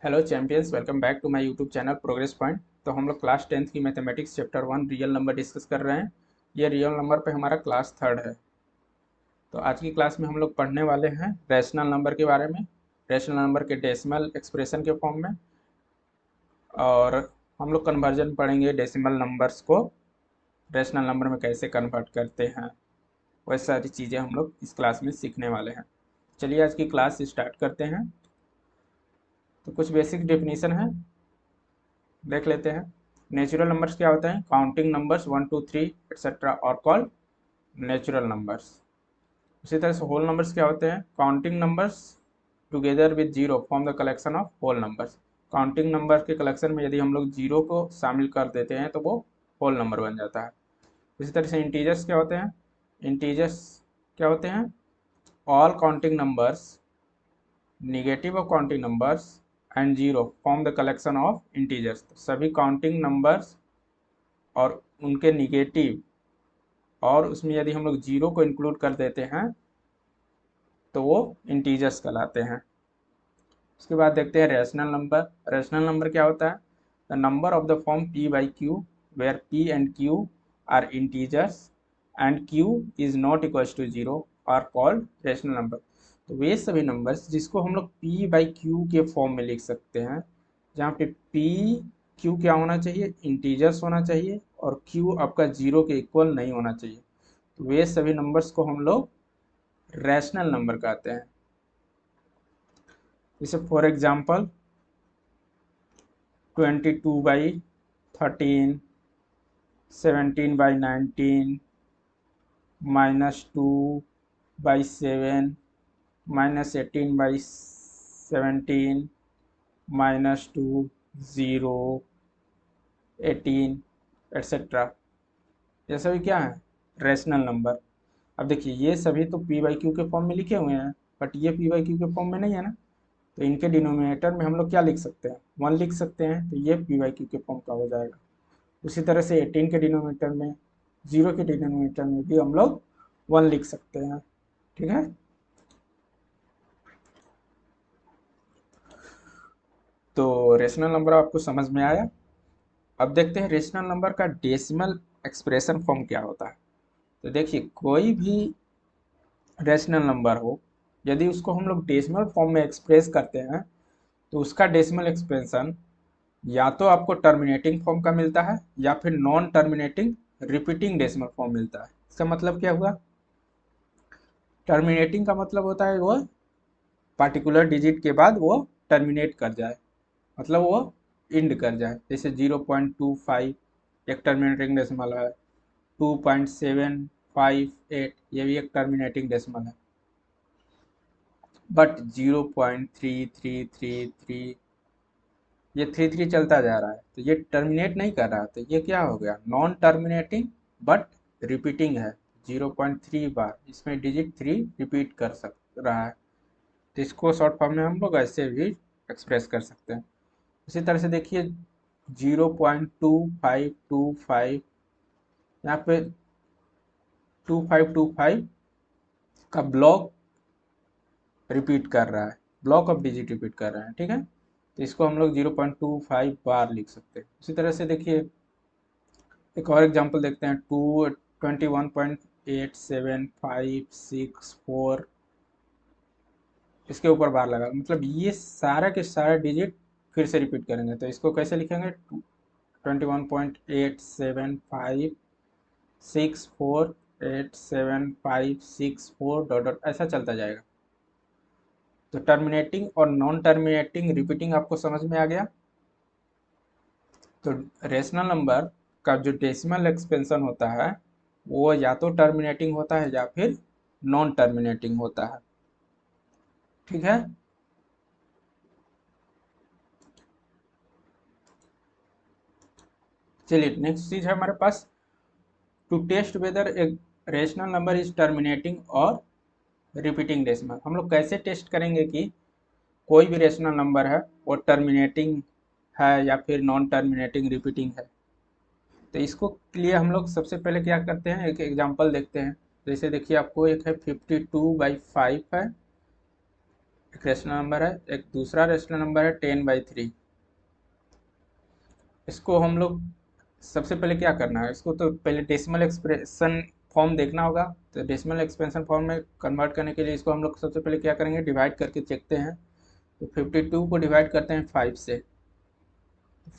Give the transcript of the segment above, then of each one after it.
Hello champions, welcome back to my YouTube channel progress point. तो हम लोग class 10th की mathematics chapter 1 real number discuss कर रहे हैं। ये रियल नंबर पे हमारा क्लास थर्ड है। तो आज की क्लास में हम लोग पढ़ने वाले हैं रैशनल नंबर के बारे में, रैशनल नंबर के डेसिमल एक्सप्रेशन के फॉर्म में, और हम लोग कन्वर्जन पढ़ेंगे डेसिमल नंबर्स को रैशनल नंबर में कैसे कन्वर्ट करते हैं। वह सारी चीज़ें हम लोग इस क्लास में सीखने वाले हैं। चलिए आज की क्लास स्टार्ट करते हैं। तो कुछ बेसिक डेफिनेशन है, देख लेते हैं। नेचुरल नंबर्स क्या होता है? काउंटिंग नंबर्स 1 2 3 एक्सेट्रा और कॉल्ड नेचुरल नंबर्स। उसी तरह से होल नंबर्स क्या होते हैं? Counting numbers together with zero form the collection of whole numbers. Counting number के कलेक्शन में यदि हम लोग जीरो को शामिल कर देते हैं तो वो होल नंबर बन जाता है। इसी तरह से इंटीजर्स क्या होते हैं? इंटीजर्स क्या होते हैं? All counting numbers, negative of counting numbers and zero form the collection of integers. सभी काउंटिंग नंबर्स और उनके निगेटिव, और उसमें यदि हम लोग जीरो को इंक्लूड कर देते हैं तो वो इंटीजर्स कहलाते हैं। उसके बाद देखते हैं रैशनल नंबर। रैशनल नंबर क्या होता है? The number of the form p by Q where p and q are integers and q is not equals to zero are called rational number. तो वे सभी नंबर्स जिसको हम लोग p बाई क्यू के फॉर्म में लिख सकते हैं, जहाँ पे p q क्या होना चाहिए? इंटीजर्स होना चाहिए, और q आपका जीरो के इक्वल नहीं होना चाहिए। तो वे सभी नंबर्स को हम लोग रैशनल नंबर कहते हैं। जैसे फॉर एग्जांपल 22/13, 17/19, -2/7, -18/17, -2, 0, 18 एट्सेट्रा। ये सभी क्या है? Rational number. अब देखिए ये सभी तो पी बाई क्यू के फॉर्म में लिखे हुए हैं, बट ये पी बाई क्यू के फॉर्म में नहीं है ना। तो इनके डिनोमिनेटर में हम लोग क्या लिख सकते हैं? 1 लिख सकते हैं, तो ये पी बाई क्यू के फॉर्म का हो जाएगा। उसी तरह से 18 के डिनोमिनेटर में, 0 के डिनोमिनेटर में भी हम लोग 1 लिख सकते हैं। ठीक है। तो रेशनल नंबर आपको समझ में आया। अब देखते हैं रेशनल नंबर का डेसिमल एक्सप्रेशन फॉर्म क्या होता है। तो देखिए कोई भी रेशनल नंबर हो, यदि उसको हम लोग डेसिमल फॉर्म में एक्सप्रेस करते हैं तो उसका डेसिमल एक्सप्रेशन या तो आपको टर्मिनेटिंग फॉर्म का मिलता है या फिर non terminating repeating decimal form मिलता है। इसका मतलब क्या हुआ? टर्मिनेटिंग का मतलब होता है वो पार्टिकुलर डिजिट के बाद वो टर्मिनेट कर जाए, मतलब वो इंड कर जाए। जैसे 0.25 एक टर्मिनेटिंग डेसिमल है, 2.758 ये भी एक टर्मिनेटिंग डेसिमल है। बट 0.3333 ये 33 चलता जा रहा है, तो ये टर्मिनेट नहीं कर रहा, तो ये क्या हो गया? नॉन टर्मिनेटिंग बट रिपीटिंग है। 0.3 बार इसमें डिजिट 3 रिपीट कर सक रहा है। तो इसको शॉर्ट फॉर्म में हम लोग ऐसे भी एक्सप्रेस कर सकते हैं। इसी तरह से देखिए 0.2525, यहाँ पे 2525 का ब्लॉक रिपीट कर रहा है, ब्लॉक ऑफ डिजिट रिपीट कर रहे हैं। ठीक है, तो इसको हम लोग 0.25 बार लिख सकते हैं। उसी तरह से देखिए एक और एग्जांपल देखते हैं। 21.8756 इसके ऊपर बार लगा, मतलब ये सारा के सारा डिजिट फिर से रिपीट करेंगे। तो इसको कैसे लिखेंगे? 21.8756487564 डॉट डॉट ऐसा चलता जाएगा। तो टर्मिनेटिंग और नॉन टर्मिनेटिंग रिपीटिंग आपको समझ में आ गया। तो रेशनल नंबर का जो डेसिमल एक्सपेंशन होता है वो या तो टर्मिनेटिंग होता है या फिर नॉन टर्मिनेटिंग होता है। ठीक है। चलिए नेक्स्ट चीज है हमारे पास, to test whether a rational number is terminating और रिपीटिंग डेसिमल। हम लोग कैसे टेस्ट करेंगे कि कोई भी रेशनल नंबर है वो टर्मिनेटिंग है या फिर नॉन टर्मिनेटिंग रिपीटिंग है। तो इसको लिए हम लोग सबसे पहले क्या करते हैं, एक एग्जांपल देखते हैं। जैसे देखिए आपको एक है 52/5 है एक रेशनल नंबर है, एक दूसरा रेशनल नंबर है 10/3। इसको हम लोग सबसे पहले क्या करना है, इसको तो पहले डेसिमल एक्सप्रेशन फॉर्म देखना होगा। तो डेसिमल एक्सप्रेशन फॉर्म में कन्वर्ट करने के लिए इसको हम लोग सबसे पहले क्या करेंगे, डिवाइड करके देखते हैं। तो 52 को डिवाइड करते हैं 5 से,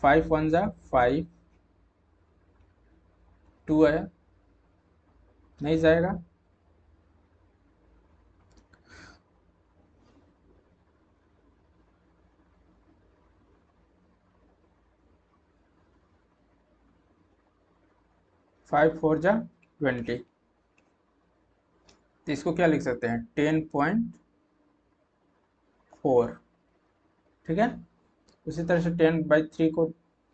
5 1 जा 5, 2 है, नहीं जाएगा। फाइव 4 जा 20। तो इसको क्या लिख सकते हैं, 10.4। ठीक है। उसी तरह से 10/3 को,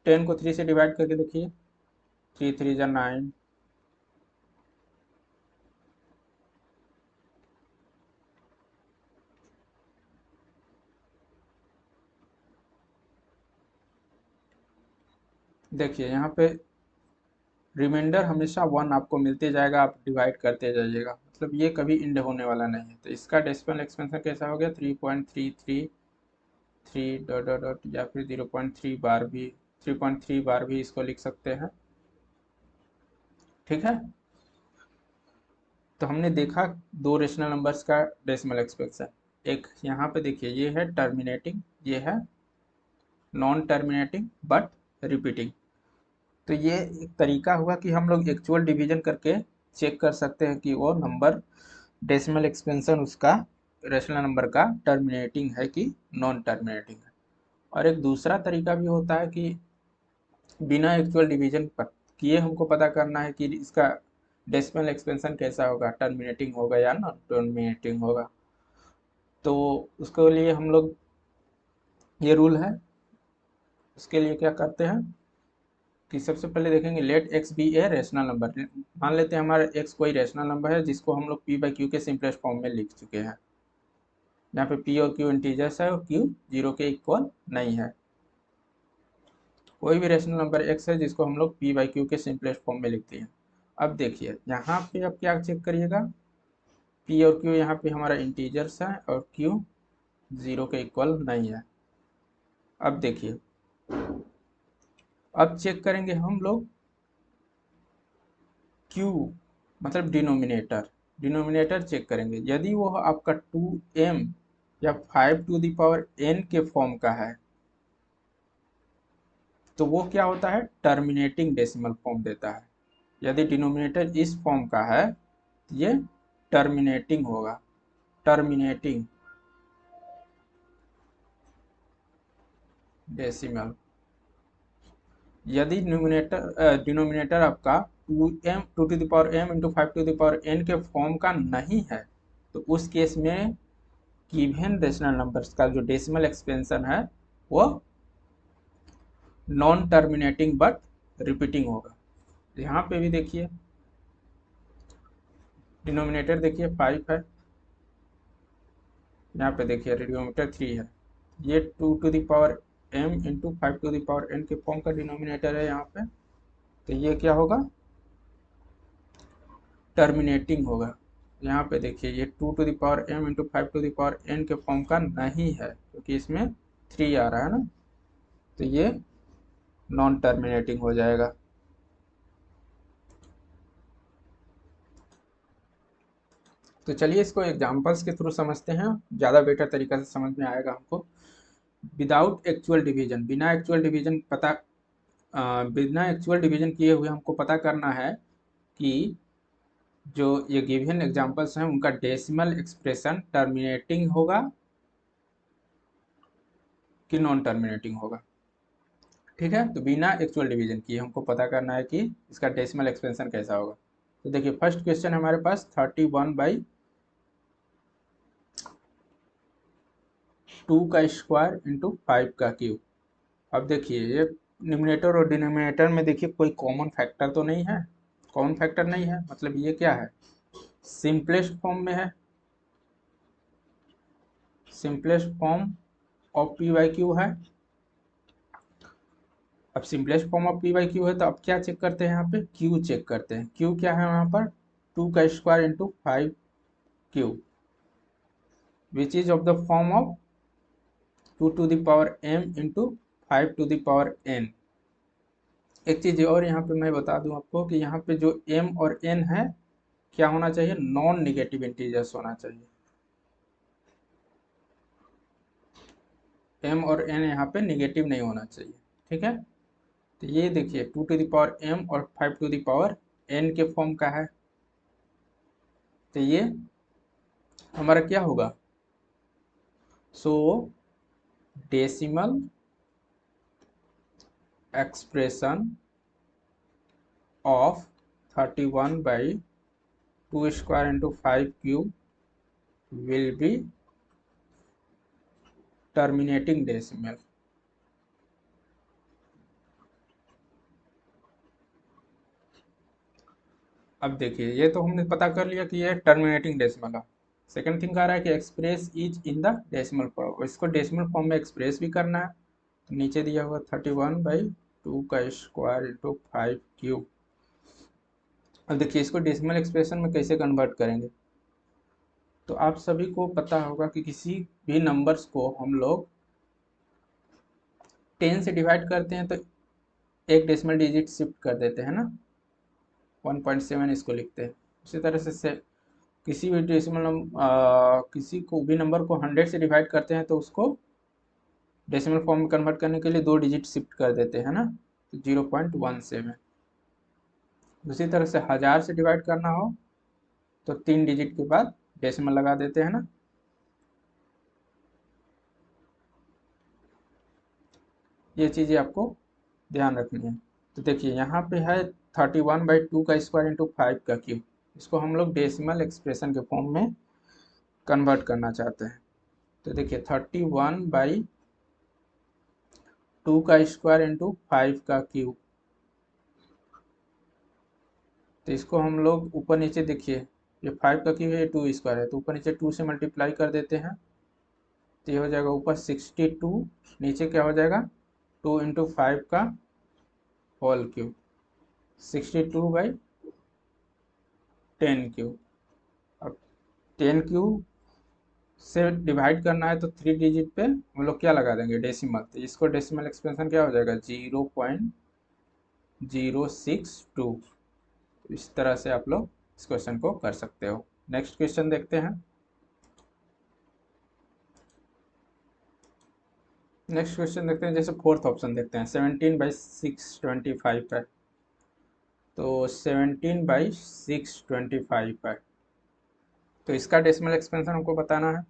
10 को 3 से डिवाइड करके देखिए, 3 3 जा 9, देखिए यहाँ पे रिमाइंडर हमेशा 1 आपको मिलते जाएगा, आप डिवाइड करते जाइएगा, मतलब ये कभी इंड होने वाला नहीं है। तो इसका डेसिमल एक्सपेंशन कैसा हो गया, 3.333 डॉट डॉट डॉट, या फिर 0.3 बार भी, 3.3 बार भी इसको लिख सकते हैं। ठीक है। तो हमने देखा दो रेशनल नंबर्स का डेसिमल एक्सपेंशन। एक यहाँ पे देखिए, ये है टर्मिनेटिंग, ये है नॉन टर्मिनेटिंग बट रिपीटिंग। तो ये एक तरीका हुआ कि हम लोग एक्चुअल डिवीजन करके चेक कर सकते हैं कि वो नंबर डेसिमल एक्सपेंशन उसका रेशनल नंबर का टर्मिनेटिंग है कि नॉन टर्मिनेटिंग है। और एक दूसरा तरीका भी होता है कि बिना एक्चुअल डिवीजन किए हमको पता करना है कि इसका डेसिमल एक्सपेंशन कैसा होगा, टर्मिनेटिंग होगा या नॉन टर्मिनेटिंग होगा। तो उसके लिए हम लोग, ये रूल है, उसके लिए क्या करते हैं कि सबसे पहले देखेंगे let X be A rational number. मान लेते हैं हमारा एक्स कोई रेशनल नंबर है जिसको हम लोग पी बाई क्यू के सिंपलेस्ट फॉर्म में लिख चुके हैं। यहाँ पे पी और क्यू इंटीजर्स है और क्यू 0 के इक्वल नहीं है। कोई भी रेशनल नंबर एक्स है जिसको हम लोग पी बाई क्यू के सिंपलेस्ट फॉर्म में लिखते हैं। अब देखिए यहाँ पे अब क्या चेक करिएगा, पी और क्यू यहाँ पे हमारा इंटीजर्स है और क्यू 0 के इक्वल नहीं है। अब देखिए, अब चेक करेंगे हम लोग क्यू, मतलब डिनोमिनेटर, डिनोमिनेटर चेक करेंगे। यदि वो आपका 2m या 5 टू द पावर n के फॉर्म का है तो वो क्या होता है, टर्मिनेटिंग डेसिमल फॉर्म देता है। यदि डिनोमिनेटर इस फॉर्म का है तो ये टर्मिनेटिंग होगा, टर्मिनेटिंग डेसिमल। यदि डिनोमिनेटर आपका 2m into 5 to the power n के फॉर्म का नहीं है तो उस केस में गिवन रेशनल नंबर्स का जो डेसिमल एक्सपेंशन है वो नॉन टर्मिनेटिंग बट रिपीटिंग होगा। यहाँ पे भी देखिए, डिनोमिनेटर देखिए 5 है, यहाँ पे देखिए डिनोमिनेटर 3 है। ये 2 to the power m into 5 to the power n के फॉर्म का डिनोमिनेटर है यहाँ पे। तो ये क्या होगा, टर्मिनेटिंग होगा। यहाँ पे देखिए ये 2 to the power m into 5 to the power n के फॉर्म का नहीं है क्योंकि इसमें 3 आ रहा है ना, तो ये नॉन टर्मिनेटिंग हो जाएगा। तो चलिए इसको एग्जांपल्स के थ्रू समझते हैं, ज़्यादा बेटर तरीका से समझ में आएगा हमको। विदाउट एक्चुअल डिवीजन, बिना एक्चुअल डिवीजन बिना एक्चुअल डिवीजन किए हुए हमको पता करना है कि जो ये गिवन एग्जांपल्स हैं उनका डेसिमल एक्सप्रेशन टर्मिनेटिंग होगा कि नॉन टर्मिनेटिंग होगा। ठीक है। तो बिना एक्चुअल डिवीजन किए हमको पता करना है कि इसका डेसिमल एक्सपेंशन कैसा होगा। तो देखिए फर्स्ट क्वेश्चन हमारे पास 31/2 का स्क्वायर इंटू 5 का क्यूब। अब देखिए ये न्यूमरेटर और डिनोमिनेटर में देखिए कोई कॉमन फैक्टर तो नहीं है, कॉमन फैक्टर नहीं है, मतलब ये क्या है, सिंपलेस्ट फॉर्म में है, simplest form of P by Q है। अब simplest form of P by Q है तो अब क्या चेक करते हैं, यहाँ पे क्यू चेक करते हैं। क्यू क्या है यहाँ पर, 2 का square into 5 Q, which is of the form of 2 to the power m into 5 to the power n। एक चीज और यहाँ पे मैं बता दूं आपको कि यहाँ पे जो m और n है क्या होना चाहिए, नॉन निगेटिव इंटीजर्स होना चाहिए। m और n यहाँ पे निगेटिव नहीं होना चाहिए, ठीक है। तो ये देखिए 2 to the power m और 5 to the power n के फॉर्म का है, तो ये हमारा क्या होगा, सो decimal expression of 31/2 square into 5 cube will be terminating decimal. अब देखिए ये तो हमने पता कर लिया कि ये टर्मिनेटिंग डेसिमल है। सेकंड थिंग कह रहा है कि express is in the decimal form, इसको डेसिमल फॉर्म में एक्सप्रेस भी करना है। तो नीचे दिया हुआ 31/2 का स्क्वायर इंटू 5 क्यूब। अब देखिए इसको डेसिमल एक्सप्रेशन में कैसे कन्वर्ट करेंगे। तो आप सभी को पता होगा कि किसी भी नंबर्स को हम लोग 10 से डिवाइड करते हैं तो एक डेसिमल डिजिट शिफ्ट कर देते हैं ना, 1.7 इसको लिखते हैं। उसी तरह से किसी भी किसी को भी नंबर को 100 से डिवाइड करते हैं तो उसको डेसिमल फॉर्म में कन्वर्ट करने के लिए 2 डिजिट शिफ्ट कर देते हैं ना, तो 0.17। उसी तरह से 1000 से डिवाइड करना हो तो 3 डिजिट के बाद डेसिमल लगा देते हैं ना। ये चीज़ें आपको ध्यान रखनी है। तो देखिए यहाँ पे है 31/2 का स्क्वायर इंटू 5 का क्यूब, इसको हम लोग डेसिमल एक्सप्रेशन के फॉर्म में कन्वर्ट करना चाहते हैं। तो देखिए 31/2 का स्क्वायर इंटू 5 का क्यूब, तो इसको हम लोग ऊपर नीचे देखिए, ये 5 का क्यूब है, ये 2 स्क्वायर है, तो ऊपर नीचे 2 से मल्टीप्लाई कर देते हैं तो ये हो जाएगा ऊपर 62, नीचे क्या हो जाएगा 2 इंटू 5 का होल क्यूब, 62/10 क्यूब। अब 10 क्यूब से डिवाइड करना है तो 3 डिजिट पे हम लोग क्या लगा देंगे, डेसिमल। तो इसको डेसिमल एक्सपेंशन क्या हो जाएगा 0.062। इस तरह से आप लोग इस क्वेश्चन को कर सकते हो। नेक्स्ट क्वेश्चन देखते हैं। नेक्स्ट क्वेश्चन देखते हैं, जैसे फोर्थ ऑप्शन देखते हैं, 17/625 है। तो 17/625 है, तो इसका डेसिमल एक्सपेंशन हमको बताना है।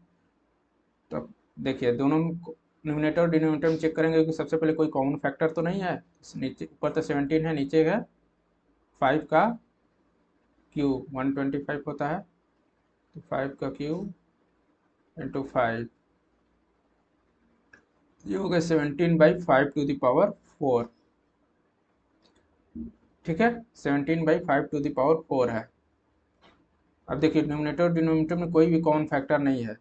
तो देखिए दोनों न्यूमिनेटर और डिनोमिनेटर में चेक करेंगे कि सबसे पहले कोई कॉमन फैक्टर तो नहीं है। नीचे ऊपर तो 17 है, नीचे है 5 का क्यूब 125 होता है, तो 5 का क्यूब इंटू 5, ये हो गया 17/5 टू द पावर 4। ठीक है, 17/5 टू द पावर 4 है। अब देखिए न्यूमिनेटर और डिनोमिनेटर में कोई भी कॉमन फैक्टर नहीं है,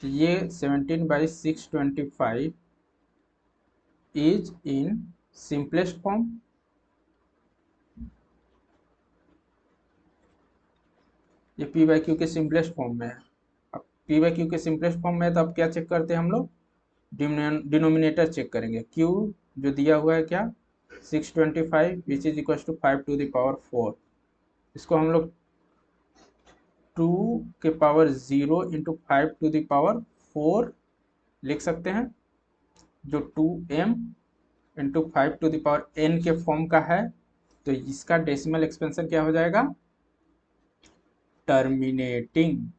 तो ये 17/625 इज इन सिंपलेस्ट फॉर्म। ये पी बाई क्यू के सिंपलेस्ट फॉर्म में है। अब पी बाई क्यू के सिंपलेस्ट फॉर्म में है तो अब क्या चेक करते हैं हम लोग, डिनोमिनेटर चेक करेंगे। क्यू जो दिया हुआ है क्या 625 which is equal to 5 to the power 4, इसको हम लोग 2 के power 0 into 5 to the power 4 लिख सकते हैं, जो 2m into 5 to the power n के फॉर्म का है। तो इसका डेसिमल एक्सपेंशन क्या हो जाएगा, टर्मिनेटिंग।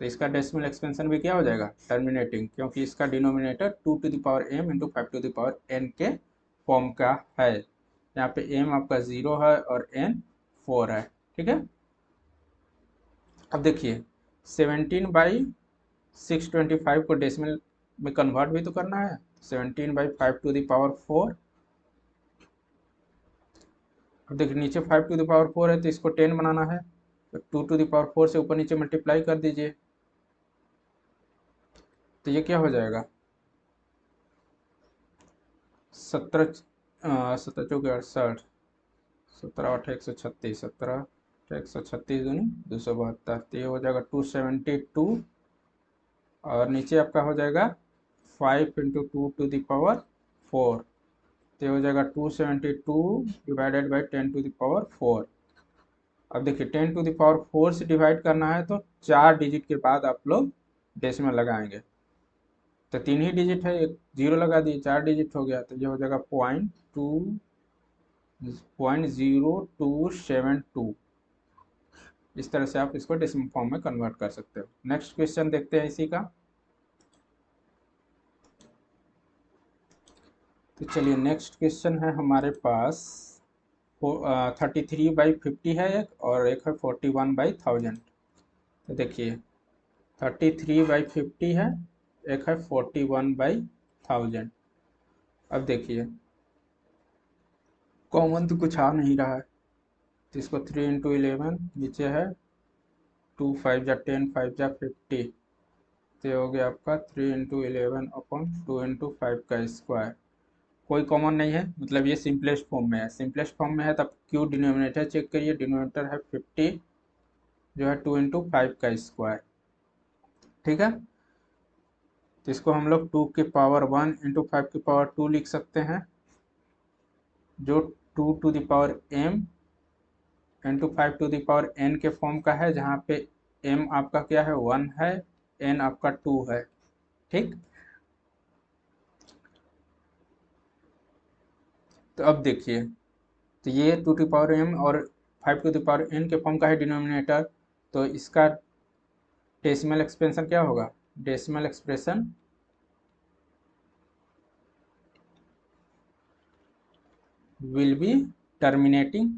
तो इसका डेसिमल एक्सपेंशन भी क्या हो जाएगा, टर्मिनेटिंग, क्योंकि इसका denominator 2 to the power m into 5 to the power n के फॉर्म का है। यहाँ पे m आपका 0 है और n 4 है। ठीक है, अब देखिए 17/625 को डेसिमल में कन्वर्ट भी तो करना है। 17/5 टू द पावर 4, अब देखिए नीचे 5 टू द पावर 4 है तो इसको 10 बनाना है, तो 2 टू द पावर 4 से ऊपर नीचे मल्टीप्लाई कर दीजिए, तो ये क्या हो जाएगा 17 17 चौके 68, 17 8 136, 17 136 दूनी 272, तो ये हो जाएगा 272 और नीचे आपका हो जाएगा 5 × 2⁴, तो ये हो जाएगा 272 डिवाइडेड बाई 10⁴। अब देखिए 10⁴ से डिवाइड करना है तो 4 डिजिट के बाद आप लोग डेसिमल लगाएंगे, तो 3 ही डिजिट है, एक 0 लगा दिए, 4 डिजिट हो गया, तो ये हो जाएगा 0.0272। इस तरह से आप इसको डेसिमल फॉर्म में कन्वर्ट कर सकते हो। नेक्स्ट क्वेश्चन देखते हैं इसी का। तो चलिए नेक्स्ट क्वेश्चन है हमारे पास 33/50 है एक, और एक है 41/1000। तो देखिए 33/50 है, एक है 41/1000। अब देखिए कॉमन तो कुछ आ नहीं रहा है, तो इसको 3 × 11, नीचे है 2 5 जा 10, 5 जा 50, तो हो गया आपका 3 × 11/2 × 5 का स्क्वायर। कोई कॉमन नहीं है, मतलब ये सिंपलेस्ट फॉर्म में है। सिंपलेस्ट फॉर्म में है तब क्यू डिनोमिनेटर चेक करिए, डिनोमिनेटर है 50 जो है 2 × 5 का स्क्वायर, ठीक है। तो इसको हम लोग 2 की पावर 1 × 5 की पावर 2 लिख सकते हैं, जो 2m × 5n के फॉर्म का है, जहाँ पे m आपका क्या है 1 है, n आपका 2 है, ठीक। तो अब देखिए, तो ये 2m और 5n के फॉर्म का है डिनोमिनेटर, तो इसका डेसिमल एक्सप्रेशन क्या होगा, decimal expression will be terminating.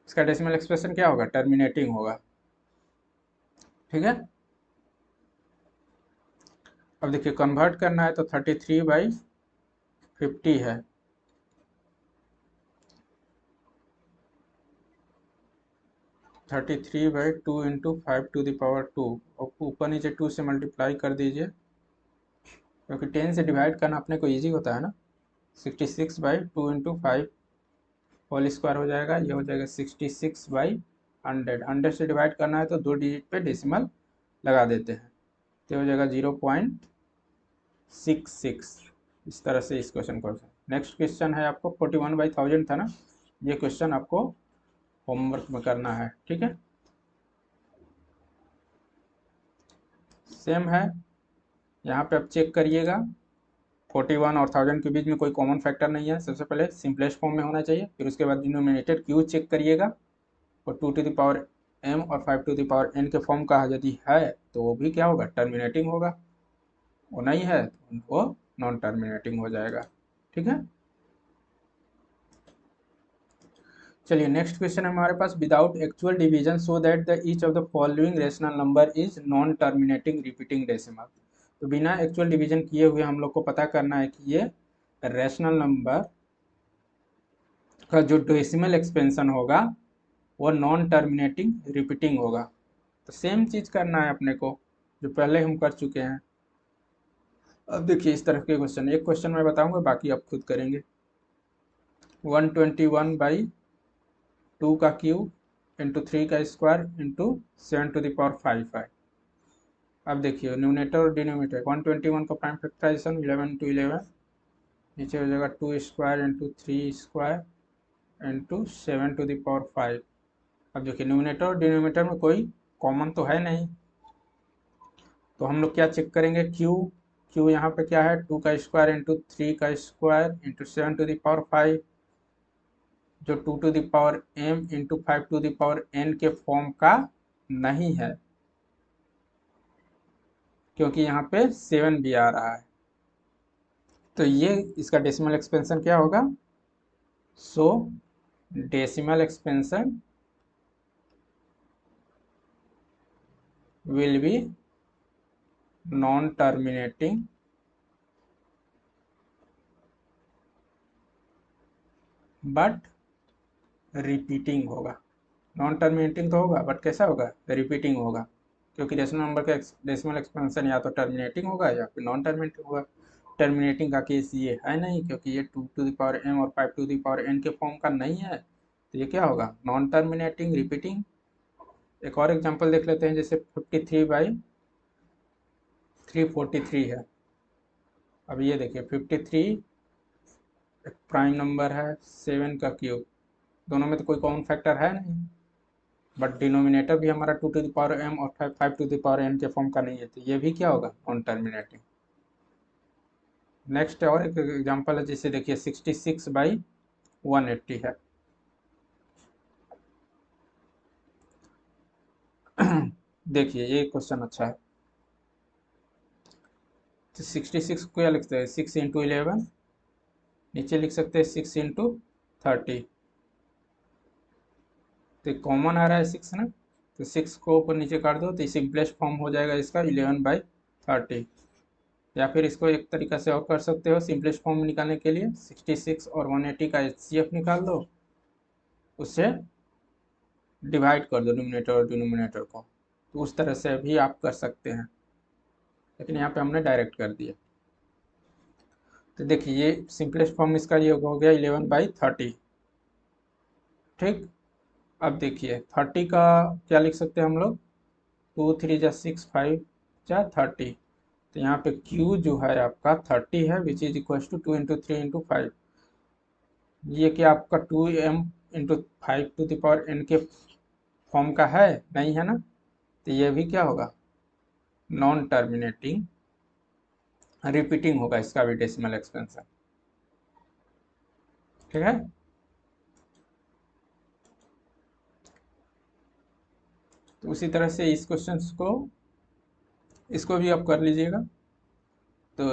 इसका डेसिमल एक्सप्रेशन क्या होगा, टर्मिनेटिंग होगा, ठीक है। अब देखिए कन्वर्ट करना है तो 33/50 है, (33/2 × 5⁴) और ऊपर नीचे 2 से मल्टीप्लाई कर दीजिए, क्योंकि 10 से डिवाइड करना अपने को इजी होता है ना। 66/2 × 5 होल स्क्वायर हो जाएगा, ये हो जाएगा 66/100। 100 से डिवाइड करना है तो 2 डिजिट पे डेसिमल लगा देते हैं, तो हो जाएगा 0.66। इस तरह से इस क्वेश्चन को। नेक्स्ट क्वेश्चन है आपको 41/1000 था ना, ये क्वेश्चन आपको होमवर्क में करना है, ठीक है। सेम है, यहाँ पे आप चेक करिएगा 41 और 1000 के बीच में कोई कॉमन फैक्टर नहीं है। सबसे पहले सिंपलेस्ट फॉर्म में होना चाहिए, फिर उसके बाद डिनोमिनेटर क्यू चेक करिएगा, और 2m और 5n के फॉर्म का यदि है तो वो भी क्या होगा, टर्मिनेटिंग होगा, वो नहीं है तो वो नॉन टर्मिनेटिंग हो जाएगा, ठीक है। चलिए नेक्स्ट क्वेश्चन है हमारे पास, without actual division so that the each of the following rational number is non terminating repeating decimal. तो बिना एक्चुअल डिवीजन किए हुए हम लोग को पता करना है कि ये रेशनल नंबर का जो डेसिमल एक्सपेंशन होगा वो नॉन टर्मिनेटिंग रिपीटिंग होगा। तो सेम चीज़ करना है अपने को जो पहले हम कर चुके हैं। अब देखिए इस तरह के क्वेश्चन, एक क्वेश्चन मैं बताऊंगा, बाकी आप खुद करेंगे। 121/2 का क्यूब इंटू 3 का स्क्वायर इंटू 7⁵ है। अब देखिए न्यूमरेटर और डिनोमिनेटर, 121 का प्राइम फैक्टराइजेशन 11 × 11, नीचे हो जाएगा 2 स्क्वायर इंटू 3 स्क्वायर इंटू 7⁵। अब देखिए न्यूमरेटर और डिनोमिनेटर में कोई कॉमन तो है नहीं, तो हम लोग क्या चेक करेंगे, क्यू यहाँ पे क्या है 2 का स्क्वायर इंटू 3 का स्क्वायर इंटू 7⁵, जो 2m इंटू 5n के फॉर्म का नहीं है, क्योंकि यहाँ पे 7 भी आ रहा है। तो ये इसका डेसिमल एक्सपेंशन क्या होगा, सो decimal expansion will be non terminating but repeating होगा। नॉन टर्मिनेटिंग तो होगा बट कैसा होगा, रिपीटिंग होगा, क्योंकि रेशनल नंबर का डेसिमल एक्सपेंशन या तो टर्मिनेटिंग होगा या फिर नॉन टर्मिनेटिंग होगा। टर्मिनेटिंग का केस ये है नहीं, क्योंकि ये 2m और 5n के फॉर्म का नहीं है, तो ये क्या होगा, नॉन टर्मिनेटिंग रिपीटिंग। एक और एग्जांपल देख लेते हैं, जैसे 53/343 है। अब ये देखिए 53 एक प्राइम नंबर है, 7 का क्यूब, दोनों में तो कोई कॉमन फैक्टर है नहीं, बट डिनोमिनेटर भी हमारा 2m और 5n के फॉर्म का नहीं है, तो ये भी क्या होगा, नॉन टर्मिनेटिंग। नेक्स्ट और एक एग्जांपल है, जैसे देखिए 66/180 है। देखिए ये क्वेश्चन अच्छा है। तो 66 को क्या लिखते हैं, 6 × 11, नीचे लिख सकते हैं 6 × 30। तो कॉमन आ रहा है 6 ना, तो 6 को ऊपर नीचे काट दो तो सिंपलेस्ट फॉर्म हो जाएगा इसका 11/30। या फिर इसको एक तरीका से और कर सकते हो, सिंपलेस्ट फॉर्म निकालने के लिए 66 और 180 का HCF निकाल दो, उससे डिवाइड कर दो न्यूमरेटर और डिनोमिनेटर को, तो उस तरह से भी आप कर सकते हैं, लेकिन यहाँ पे हमने डायरेक्ट कर दिया। तो देखिए ये सिंपलेस्ट फॉर्म इसका ये हो गया 11/30। ठीक, अब देखिए 30 का क्या लिख सकते हैं हम लोग, 2 3 जा 6 5 जा 30। तो यहाँ पे Q जो है आपका 30 है, विच इज इक्वल टू 2 × 3 × 5। ये क्या आपका 2m × 5n के फॉर्म का है, नहीं है ना, तो ये भी क्या होगा, नॉन टर्मिनेटिंग, रिपीटिंग होगा इसका भी डेसिमल एक्सपेंशन। ठीक है, तो उसी तरह से इस क्वेश्चन को, इसको भी आप कर लीजिएगा। तो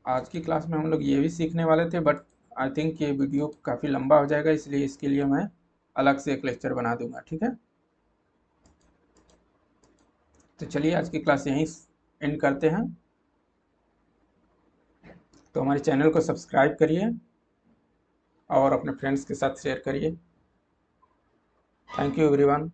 आज की क्लास में हम लोग ये भी सीखने वाले थे, बट आई थिंक ये वीडियो काफ़ी लंबा हो जाएगा, इसलिए इसके लिए मैं अलग से एक लेक्चर बना दूंगा। ठीक है, तो चलिए आज की क्लास यहीं एंड करते हैं। तो हमारे चैनल को सब्सक्राइब करिए और अपने फ्रेंड्स के साथ शेयर करिए। Thank you everyone.